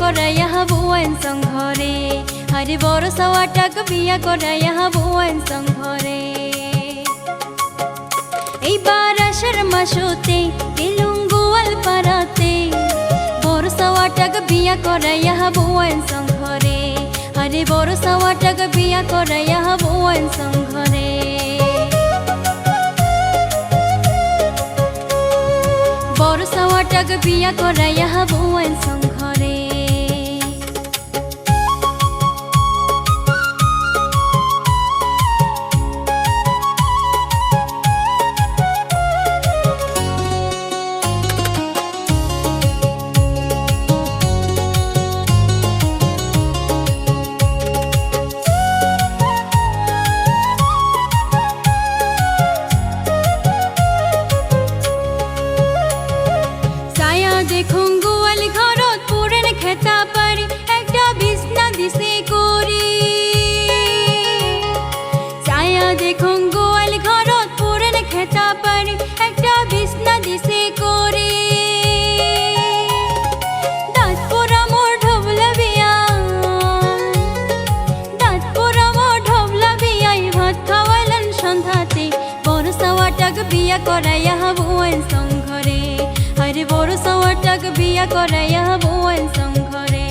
कराया बुआन संघरे हरे बड़ सवाटाक बिया कराया बुआन संघरे এইবার আষাঢ় মাসতে গেলুম গোয়ালপাড়াতে বড় সওয়াটাক বিয়া করাইয়া বুয়ান সংঘরে আরে বড় সওয়াটাক বিয়া করাইয়া বুয়ান সংঘরে বড় সওয়াটাক বিয়া করাইয়া বুয়ান সংঘরে দেখুন গোয়াল ঘরত পুরেন খেতা পারি একটা বিছনা দিছে করি ছায়া দেখুন গোয়াল ঘরত পুরেন খেতা পারি একটা বিছনা দিছে করি দাঁত পোড়া মোর ঢবলা বিয়া দাঁত পোড়া মোর ঢবলা বিয়াই ভাত খাওয়াইলেন সন্ধ্যাতে বড় সওয়াটাক বিয়া করাইয়া বুয়ান সংঘরে हरे बड़ सवाटाक बिया कराया बुआन संघरे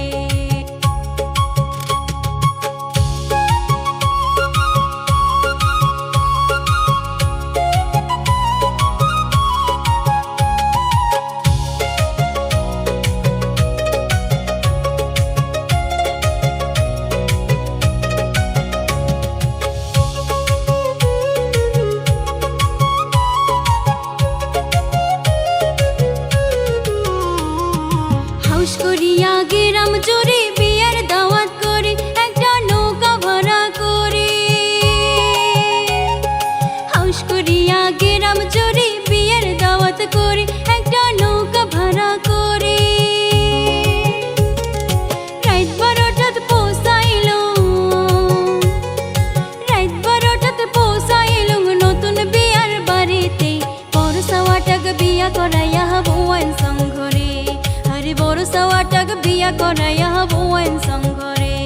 করিয়া গেরাম জোরে বিয়ার দাওয়াত করে একটা নৌকা ভাড়া করে হাউস করিয়া গেরাম জোরে বিয়ার দাওয়াত করে একটা নৌকা ভাড়া করে রাত 12টাত পৌঁছাইল নতুন বিয়ার বাড়িতে বড় সওয়াটাক বিয়া করাইয়া বুয়ান সংঘরে हरे बड़ सवाटाक बिया कराया बुआन संघरे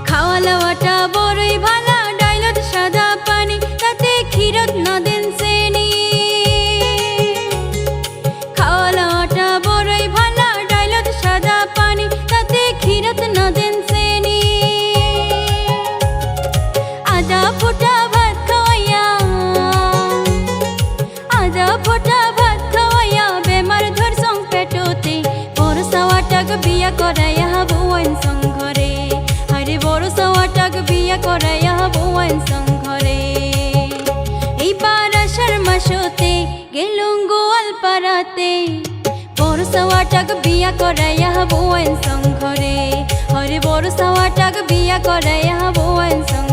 খাওয়ালাওয়াটা বড়ই ভালা ডাইলত সাদা পানি তাতে ক্ষীরত না দেন চেনি খাওয়ালাওয়াটা বড়ই ভালা ডাইলত সাদা পানি তাতে ক্ষীরত না দেন চেনি আদা ফোটা ভাত খাওয়াইয়া বেমার ধরছং পেটতে বড় সওয়াটাক বিয়া করাইয়া বুয়ান সংঘরে हरे बड़ सवाटाक बिया कराया बुआन संघरे এইবার আষাঢ় মাসতে গেলুম গোয়ালপাড়াতে বড় সওয়াটাক বিয়া করাইয়া বুয়ান সংঘরে হরে বড় সওয়াটাক বিয়া করাইয়া বুয়ান সংঘরে।